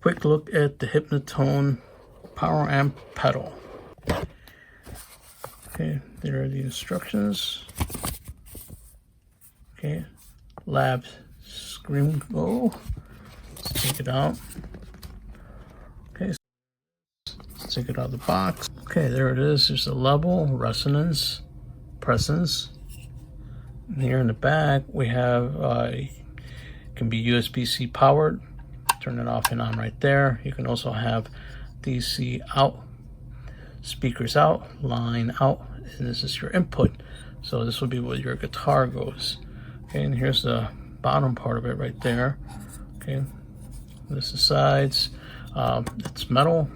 quick look at the Hynotone power amp pedal. Okay, there are the instructions. Okay, Lab Scream Go. Let's take it out. Okay, let's take it out of the box. Okay, there it is. There's the level, resonance, presence. And here in the back, we have can be USB-C powered. Turn it off and on right there. You can also have DC out, speakers out, line out, and this is your input. So this would be where your guitar goes. Okay, and here's the bottom part of it right there. Okay, this is the sides. It's metal,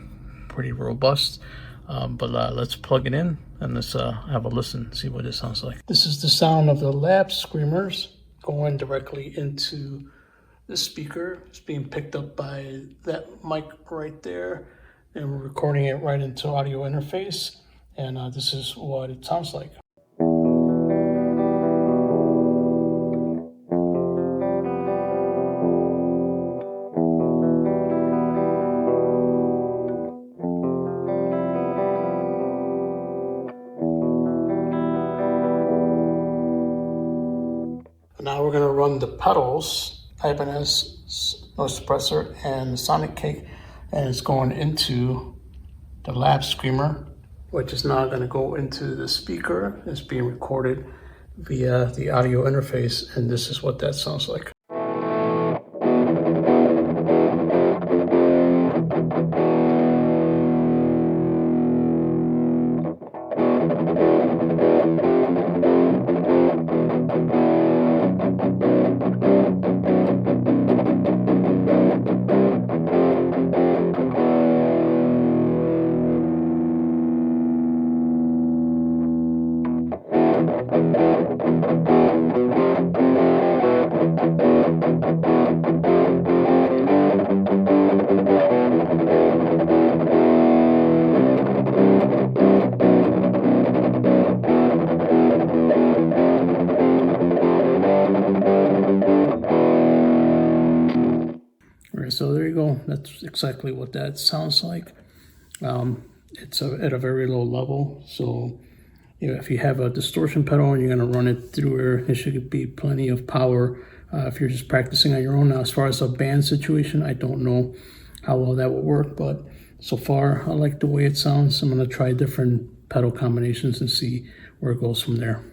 pretty robust. But let's plug it in and let's have a listen, see what it sounds like. This is the sound of the Lab Screamers going directly into the speaker. It's being picked up by that mic right there, and we're recording it right into audio interface. And this is what it sounds like. Now we're going to run the pedals, Ibanez noise suppressor and the Sonic Cake, and it's going into the Lab Screamer, which is now going to go into the speaker. It's being recorded via the audio interface, and this is what that sounds like. So there you go. That's exactly what that sounds like. It's at a very low level. So if you have a distortion pedal and you're going to run it through here, there should be plenty of power if you're just practicing on your own. Now, as far as a band situation, I don't know how well that will work, but so far I like the way it sounds. I'm going to try different pedal combinations and see where it goes from there.